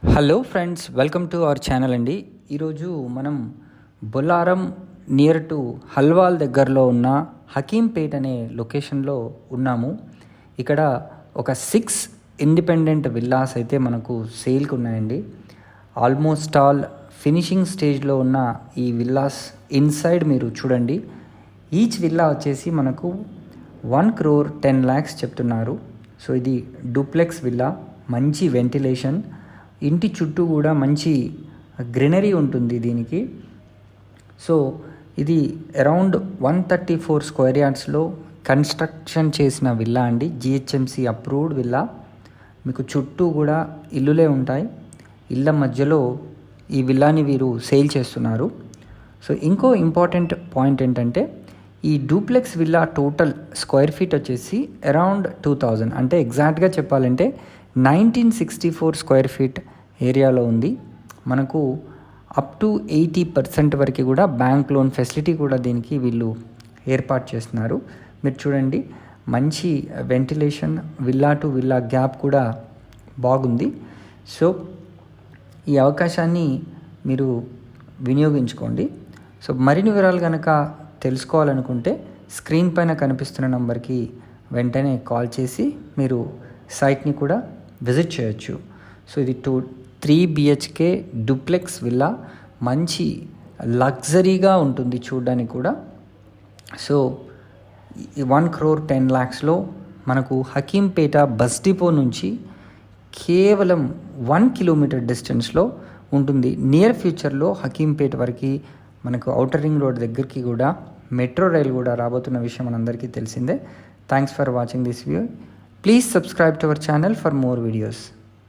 Hello friends, welcome to our channel అండి. ఈరోజు మనం బొల్లారం నియర్ టు హల్వాల్ దగ్గరలో ఉన్న హకీంపేట్ అనే లొకేషన్లో ఉన్నాము. ఇక్కడ ఒక 6 ఇండిపెండెంట్ విల్లాస్ అయితే మనకు సేల్కి ఉన్నాయండి. ఆల్మోస్ట్ ఆల్ ఫినిషింగ్ స్టేజ్లో ఉన్న ఈ విల్లాస్ ఇన్సైడ్ మీరు చూడండి. ఈచ్ విల్లా వచ్చేసి మనకు 1,10,00,000 చెప్తున్నారు. సో ఇది డూప్లెక్స్ విల్లా, మంచి వెంటిలేషన్, ఇంటి చుట్టూ కూడా మంచి గ్రీనరీ ఉంటుంది దీనికి. సో ఇది అరౌండ్ 134 స్క్వేర్ యార్డ్స్లో కన్స్ట్రక్షన్ చేసిన విల్లా అండి. GHMC approved villa. మీకు చుట్టూ కూడా ఇల్లులే ఉంటాయి. ఇళ్ళ మధ్యలో ఈ విల్లాని వీరు సేల్ చేస్తున్నారు. సో ఇంకో ఇంపార్టెంట్ పాయింట్ ఏంటంటే, ఈ duplex villa total square feet వచ్చేసి అరౌండ్ 2,000, అంటే ఎగ్జాక్ట్గా చెప్పాలంటే 1964 స్క్వేర్ ఫీట్ ఏరియాలో ఉంది. మనకు అప్ టు 80% వరకు కూడా బ్యాంక్ లోన్ ఫెసిలిటీ కూడా దీనికి వీళ్ళు ఏర్పాటు చేస్తున్నారు. మీరు చూడండి, మంచి ventilation, villa to villa gap కూడా బాగుంది. సో ఈ అవకాశాన్ని మీరు వినియోగించుకోండి. సో మరిన్ని వివరాలు కనుక తెలుసుకోవాలనుకుంటే స్క్రీన్ పైన కనిపిస్తున్న నంబర్కి వెంటనే కాల్ చేసి మీరు సైట్ని కూడా విజిట్ చేయొచ్చు. సో ఇది 3 BHK డూప్లెక్స్ విల్లా, మంచి లగ్జరీగా ఉంటుంది చూడడానికి కూడా. సో 1,10,00,000లో మనకు హకీంపేట బస్ డిపో నుంచి కేవలం 1 కిలోమీటర్ డిస్టెన్స్లో ఉంటుంది. నియర్ ఫ్యూచర్లో హకీంపేట వరకు మనకు ఔటర్ రింగ్ రోడ్ దగ్గరికి కూడా మెట్రో రైలు కూడా రాబోతున్న విషయం మనందరికీ తెలిసిందే. Thanks for watching this video. Please subscribe to our channel for more videos.